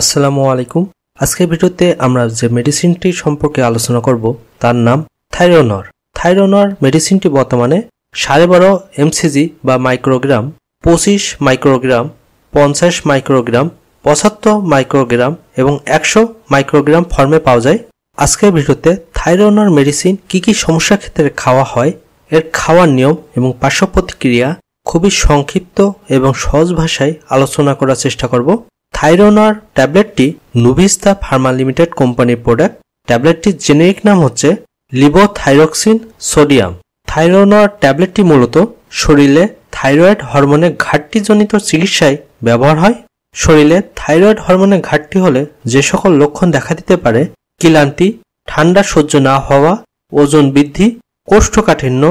আসসালামু আলাইকুম। আজকের ভিডিওতে আমরা যে মেডিসিনটি সম্পর্কে আলোচনা করব তার নাম থাইরোনর। থাইরোনর মেডিসিনটি বর্তমানে 12.5 এমসিজি বা মাইক্রোগ্রাম, 25 মাইক্রোগ্রাম, 50 মাইক্রোগ্রাম, 75 মাইক্রোগ্রাম এবং 100 মাইক্রোগ্রাম ফর্মে পাওয়া যায়। আজকের ভিডিওতে থাইরোনর মেডিসিন কি কি সমস্যার ক্ষেত্রে খাওয়া হয়, এর খাওয়ার নিয়ম এবং পার্শ্ব প্রতিক্রিয়া খুবই সংক্ষিপ্ত এবং সহজ ভাষায় আলোচনা করার চেষ্টা করব। থাইরোনর ট্যাবলেটটি নুভিস্তা ফার্মা লিমিটেড কোম্পানির প্রোডাক্ট। ট্যাবলেটটির জেনেরিক নাম হচ্ছে লিভোথাইরক্সিন সোডিয়াম। থাইরোনর ট্যাবলেটটি মূলত শরীরে থাইরয়েড হরমোনের ঘাটতিজনিত চিকিৎসায় ব্যবহার হয়। শরীরে থাইরয়েড হরমোনের ঘাটতি হলে যে সকল লক্ষণ দেখা দিতে পারে: ক্লান্তি, ঠান্ডা সহ্য না হওয়া, ওজন বৃদ্ধি, কোষ্ঠকাঠিন্য,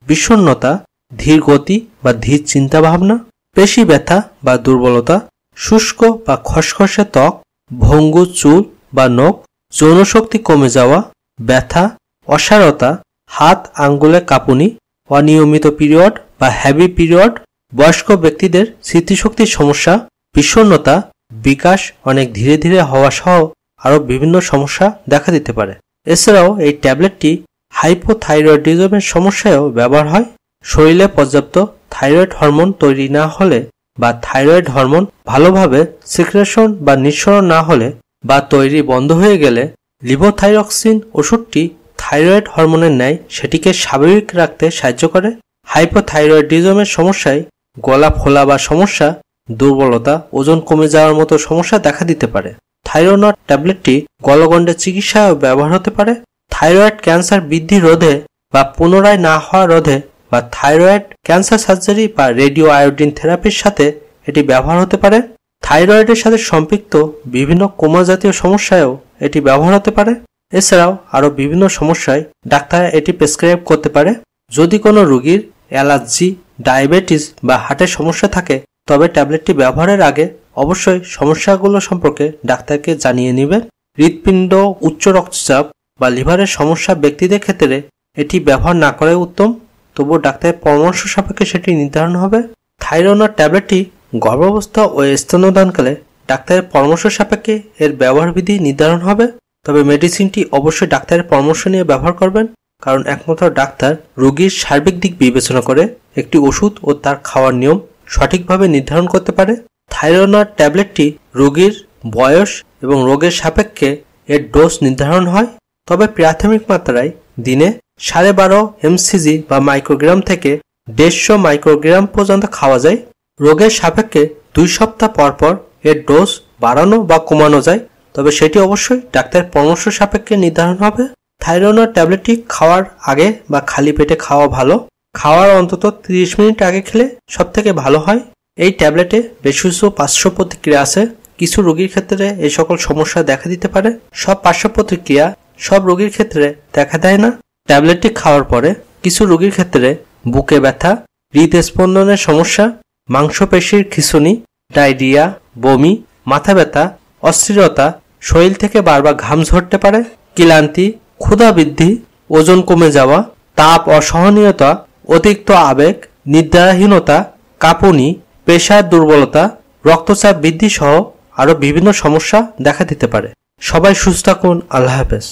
বিষণ্ণতা, ধীর গতি বা ধীর চিন্তাভাবনা, পেশি ব্যথা বা দুর্বলতা, শুষ্ক বা খসখসে ত্বক, ভঙ্গু চুল বা নখ, যৌনশক্তি কমে যাওয়া, ব্যথা, অসারতা, হাত আঙ্গুলে কাঁপুনি, অনিয়মিত পিরিয়ড বা হ্যাভি পিরিয়ড, বয়স্ক ব্যক্তিদের স্মৃতিশক্তির সমস্যা, বিষণ্ণতা, বিকাশ অনেক ধীরে ধীরে হওয়া সহ আরও বিভিন্ন সমস্যা দেখা দিতে পারে। এছাড়াও এই ট্যাবলেটটি হাইপোথাইরয়েডিজমের সমস্যায়ও ব্যবহার হয়। শরীরে পর্যাপ্ত থাইরয়েড হরমোন তৈরি না হলে বা থাইরয়েড হরমোন ভালোভাবে সিক্রেশন বা নিঃসরণ না হলে বা তৈরি বন্ধ হয়ে গেলে লিভোথাইরক্সিন ওষুধটি থাইরয়েড হরমোনের ন্যায় সেটিকে স্বাভাবিক রাখতে সাহায্য করে। হাইপোথাইরয়েডিজমের সমস্যায় গলা ফোলা বা সমস্যা, দুর্বলতা, ওজন কমে যাওয়ার মতো সমস্যা দেখা দিতে পারে। থাইরোনর ট্যাবলেটটি গলগণ্ডের চিকিৎসায় ব্যবহার হতে পারে। থাইরয়েড ক্যান্সার বৃদ্ধি রোধে বা পুনরায় না হওয়া রোধে বা থাইরয়েড ক্যান্সার সার্জারি বা রেডিও আয়োডিন থেরাপির সাথে এটি ব্যবহার হতে পারে। থাইরয়েডের সাথে সম্পৃক্ত বিভিন্ন কোমা জাতীয় সমস্যায়ও এটি ব্যবহার হতে পারে। এছাড়াও আরও বিভিন্ন সমস্যায় ডাক্তার এটি প্রেসক্রাইব করতে পারে। যদি কোনো রোগীর অ্যালার্জি, ডায়াবেটিস বা হার্টের সমস্যা থাকে তবে ট্যাবলেটটি ব্যবহারের আগে অবশ্যই সমস্যাগুলো সম্পর্কে ডাক্তারকে জানিয়ে নেবেন। হৃৎপিণ্ড, উচ্চ রক্তচাপ বা লিভারের সমস্যা ব্যক্তিদের ক্ষেত্রে এটি ব্যবহার না করাই উত্তম, তবুও ডাক্তারের পরামর্শ সাপেক্ষে সেটি নির্ধারণ হবে। থাইরোনর ট্যাবলেটটি গর্ভাবস্থা ও স্তন্যদানকালে ডাক্তারের পরামর্শ সাপেক্ষে এর ব্যবহার বিধি নির্ধারণ হবে। তবে মেডিসিনটি অবশ্যই ডাক্তারের পরামর্শ নিয়ে ব্যবহার করবেন, কারণ একমাত্র ডাক্তার রোগীর সার্বিক দিক বিবেচনা করে একটি ওষুধ ও তার খাওয়ার নিয়ম সঠিকভাবে নির্ধারণ করতে পারে। থাইরোনর ট্যাবলেটটি রোগীর বয়স এবং রোগের সাপেক্ষে এর ডোজ নির্ধারণ হয়। তবে প্রাথমিক মাত্রায় দিনে 12.5 এমসিজি বা মাইক্রোগ্রাম থেকে 150 মাইক্রোগ্রাম পর্যন্ত খাওয়া যায়। রোগের সাপেক্ষে 2 সপ্তাহ পর পর এর ডোজ বাড়ানো বা কমানো যায়, তবে সেটি অবশ্যই ডাক্তারের পরামর্শ সাপেক্ষে নির্ধারণ হবে। থাইরোনর ট্যাবলেটটি খাওয়ার আগে বা খালি পেটে খাওয়া ভালো। খাওয়ার অন্তত 30 মিনিট আগে খেলে সবথেকে ভালো হয়। এই ট্যাবলেটে বেশ কিছু পার্শ্ব প্রতিক্রিয়া আছে। কিছু রোগীর ক্ষেত্রে এই সকল সমস্যা দেখা দিতে পারে। সব পার্শ্ব প্রতিক্রিয়া সব রোগীর ক্ষেত্রে দেখা দেয় না। ট্যাবলেটটি খাওয়ার পরে কিছু রোগীর ক্ষেত্রে বুকে ব্যথা, হৃদস্পন্দনের সমস্যা, মাংসপেশির খিঁচুনি, ডায়রিয়া, বমি, মাথা ব্যথা, অস্থিরতা, শরীর থেকে বারবার ঘাম ঝরতে পারে, ক্লান্তি, ক্ষুধা বৃদ্ধি, ওজন কমে যাওয়া, তাপ অসহনীয়তা, অতিরিক্ত আবেগ, নিদ্রাহীনতা, কাঁপুনি, পেশার দুর্বলতা, রক্তচাপ বৃদ্ধি সহ আরও বিভিন্ন সমস্যা দেখা দিতে পারে। সবাই সুস্থ থাকুন। আল্লাহ হাফেজ।